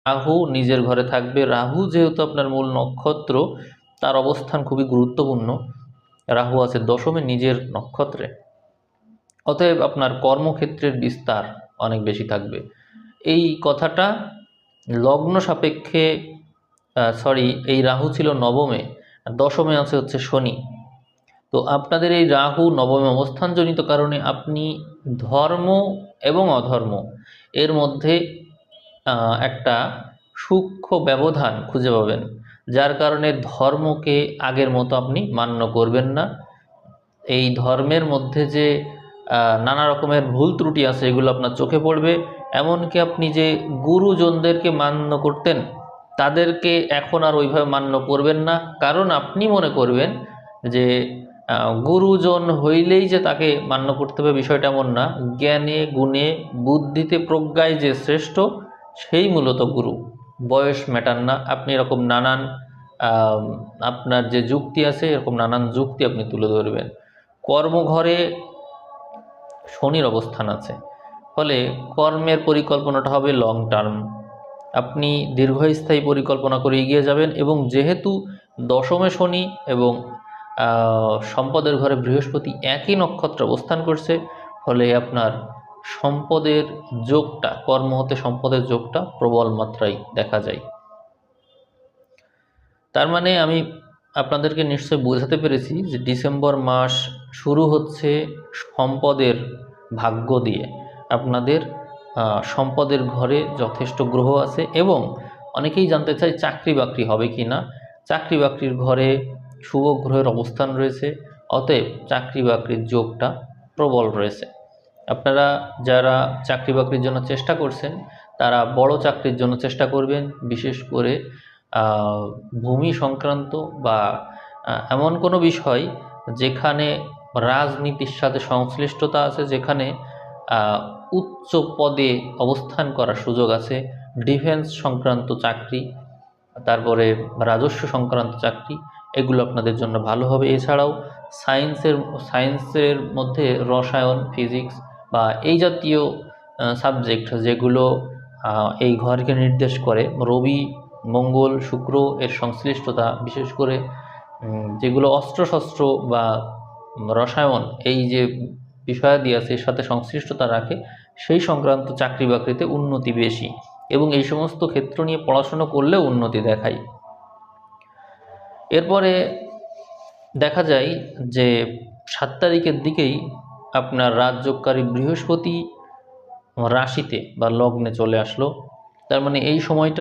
রাহু নিজের ঘরে থাকবে। রাহু যেহেতু আপনার মূল নক্ষত্র, তার অবস্থান খুবই গুরুত্বপূর্ণ। রাহু আছে দশমে নিজের নক্ষত্রে, অতএব আপনার কর্মক্ষেত্রের বিস্তার অনেক বেশি থাকবে। এই কথাটা লগ্ন সাপেক্ষে, এই রাহু ছিল নবমে, আর দশমে আছে হচ্ছে শনি। তো আপনাদের এই রাহু নবমে অবস্থানজনিত কারণে আপনি ধর্ম এবং অধর্ম এর মধ্যে একটা সূক্ষ্ম ব্যবধান খুঁজে পাবেন, যার কারণে ধর্মকে আগের মতো আপনি মান্য করবেন না। এই ধর্মের মধ্যে যে নানা রকমের ভুল ত্রুটি আছে এগুলো আপনার চোখে পড়বে। এমনকি আপনি যে গুরুজনদেরকে মান্য করতেন, তাদেরকে এখন আর ওইভাবে মান্য করবেন না, কারণ আপনি মনে করবেন যে গুরুজন হইলেই যে তাকে মান্য করতে হবে বিষয়টা এমন না। জ্ঞানে গুণে বুদ্ধিতে প্রজ্ঞায় যে শ্রেষ্ঠ, সেই মূলত গুরু। বয়স ম্যাটার না। আপনি এরকম নানান আপনার যে যুক্তি আছে, এরকম নানান যুক্তি আপনি তুলে ধরবেন। কর্মঘরে শনির অবস্থান আছে, ফলে কর্মের পরিকল্পনাটা হবে লং টার্ম। আপনি দীর্ঘস্থায়ী পরিকল্পনা করে এগিয়ে যাবেন। এবং যেহেতু দশমে শনি এবং সম্পদের ঘরে বৃহস্পতি একই নক্ষত্রে অবস্থান করছে, ফলে আপনার সম্পদের যোগটা, কর্ম হতে সম্পদের যোগটা প্রবল মাত্রায় দেখা যায়। তার মানে আমি আপনাদেরকে নিশ্চয় বোঝাতে পেরেছি যে ডিসেম্বর মাস শুরু হচ্ছে সম্পদের ভাগ্য দিয়ে। আপনাদের সম্পদের ঘরে যথেষ্ট গ্রহ আছে, এবং অনেকেই জানতে চায় চাকরি বাকরি হবে কি না। চাকরি বাকরির ঘরে শুভ গ্রহের অবস্থান রয়েছে, অতএব চাকরি বাকরির যোগটা প্রবল রয়েছে। আপনারা যারা চাকরি বাকরির জন্য চেষ্টা করছেন, তারা বড় চাকরির জন্য চেষ্টা করবেন। বিশেষ করে ভূমি সংক্রান্ত বা এমন কোনো বিষয় যেখানে রাজনীতির সাথে সংশ্লিষ্টতা আছে, যেখানে উচ্চ পদে অবস্থান করার সুযোগ আছে, ডিফেন্স সংক্রান্ত চাকরি, তারপরে রাজস্ব সংক্রান্ত চাকরি, এগুলো আপনাদের জন্য ভালো হবে। এছাড়াও সায়েন্সের মধ্যে রসায়ন, ফিজিক্স বা এই জাতীয় সাবজেক্ট যেগুলো এই ঘরকে নির্দেশ করে, রবি, মঙ্গল, শুক্র এর সংশ্লিষ্টতা, বিশেষ করে যেগুলো অস্ত্রশস্ত্র বা রসায়ন এই যে বিষয়াদি আছে এর সাথে সংশ্লিষ্টতা রাখে, সেই সংক্রান্ত চাকরি বাকরিতে উন্নতি বেশি, এবং এই সমস্ত ক্ষেত্র নিয়ে পড়াশুনো করলেও উন্নতি দেখায়। এরপরে দেখা যায় যে 7 তারিখের দিকেই আপনার রাজযোগকারী বৃহস্পতি রাশিতে বা লগ্নে চলে আসলো। তার মানে এই সময়টা